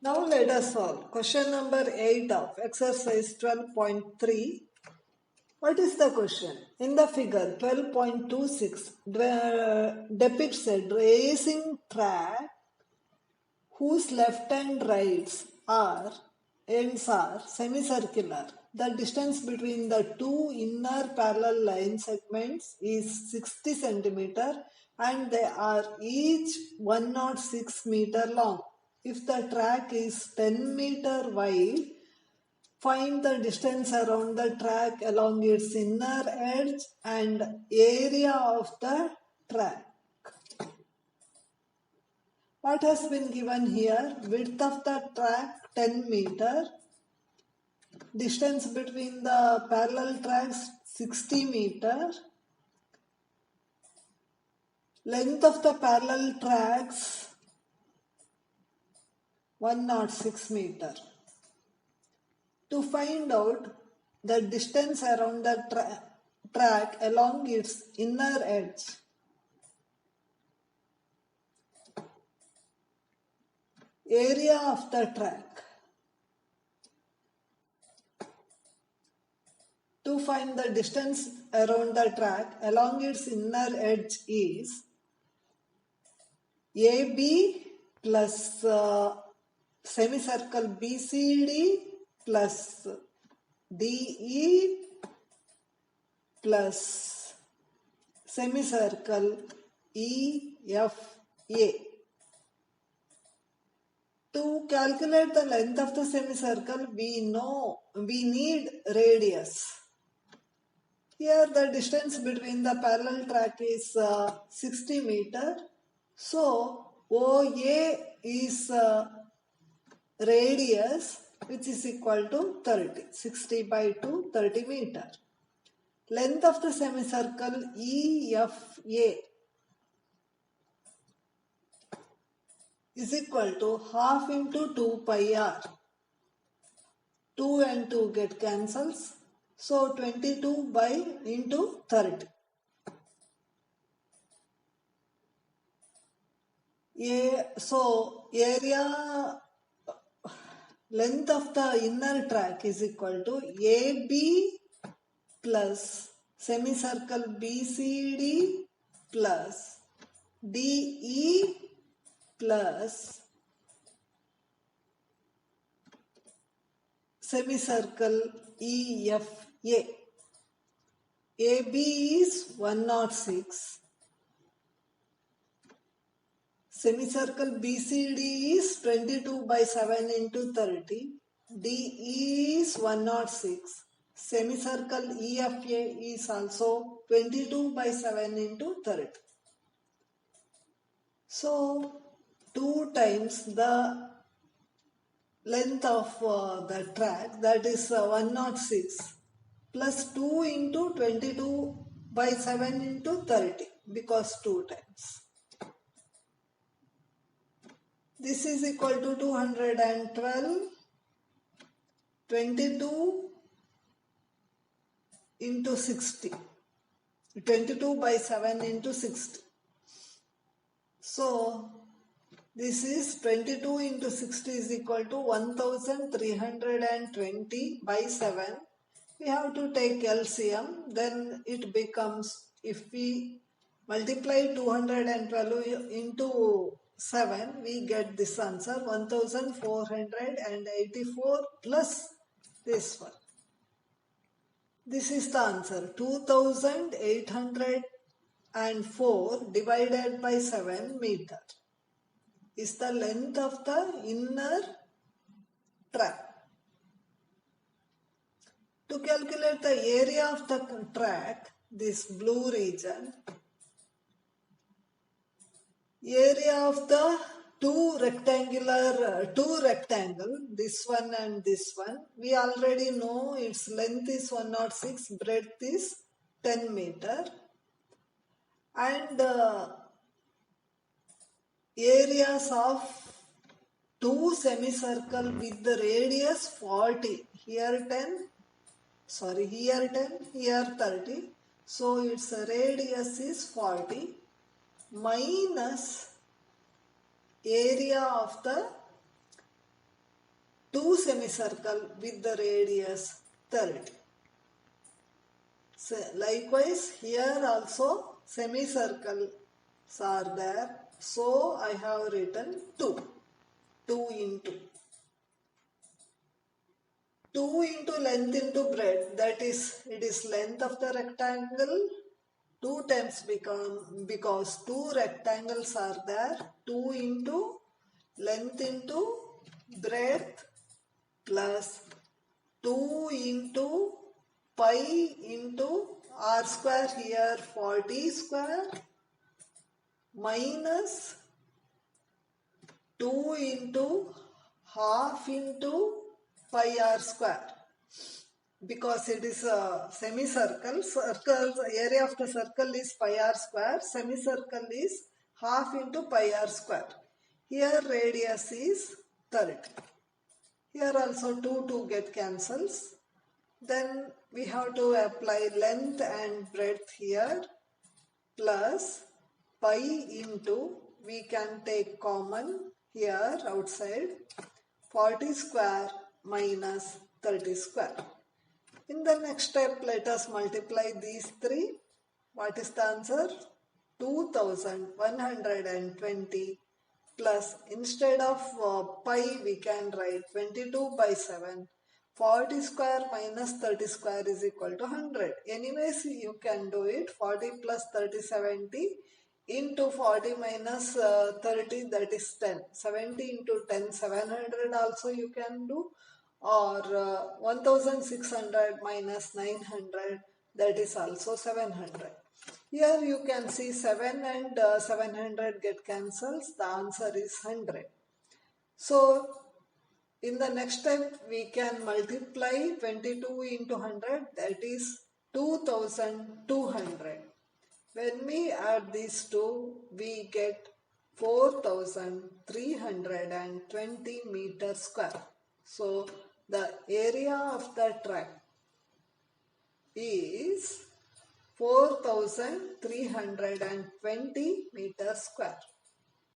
Now let us solve question number 8 of exercise 12.3. What is the question? In the figure 12.26 depicts a racing track whose left and rights ends are semicircular. The distance between the two inner parallel line segments is 60 centimeter and they are each 106 meter long. If the track is 10 meter wide, find the distance around the track along its inner edge and area of the track. What has been given here? Width of the track 10 meter, distance between the parallel tracks 60 meter, length of the parallel tracks 106 meter. To find out the distance around the track along its inner edge, area of the track. To find the distance around the track along its inner edge is AB plus semicircle BCD plus DE plus semicircle EFA. To calculate the length of the semicircle, we need radius. Here the distance between the parallel track is 60 meter. So OA is radius which is equal to 30. 60 by 2, 30 meter. Length of the semicircle EFA is equal to half into 2 pi r. 2 and 2 get cancels. So 22 by into 30. So area length of the inner track is equal to AB plus semicircle BCD plus DE plus semicircle EFA. AB is 106. Semicircle BCD is 22 by 7 into 30. DE is 106. Semicircle EFA is also 22 by 7 into 30. So 2 times the length of the track, that is 106, plus 2 into 22 by 7 into 30, because 2 times. This is equal to 212, 22 into 60, 22 by 7 into 60. So this is 22 into 60 is equal to 1320 by 7. We have to take LCM, then it becomes, if we multiply 212 into 7, we get this answer 1484 plus this one. This is the answer, 2804 divided by 7 meter is the length of the inner track. To calculate the area of the track, this blue region, area of the two rectangle, this one and this one, we already know its length is 106, breadth is 10 meter, and areas of two semicircle with the radius 40, here 10, here 30, so its radius is 40 minus area of the two semicircle with the radius 30. So likewise here also semicircles are there. So I have written 2. 2 into length into breadth, that is, it is length of the rectangle 2 times because 2 rectangles are there. 2 into length into breadth plus 2 into pi into r square here 40 square minus 2 into half into pi r square. Because it is a semicircle, area of the circle is pi r square, semicircle is half into pi r square. Here radius is 30. Here also 2 get cancels. Then we have to apply length and breadth here plus pi into, we can take common here outside, 40 square minus 30 square. In the next step, let us multiply these three. What is the answer? 2120 plus, instead of pi we can write 22 by 7. 40 square minus 30 square is equal to 100. Anyways, you can do it. 40 plus 30, 70 into 40 minus 30, that is 10. 70 into 10, 700 also you can do. Or 1600 minus 900, that is also 700. Here you can see 7 and 700 get cancels. The answer is 100. So in the next step we can multiply 22 into 100, that is 2200. When we add these two, we get 4320 meters square. So the area of the track is 4320 meters square.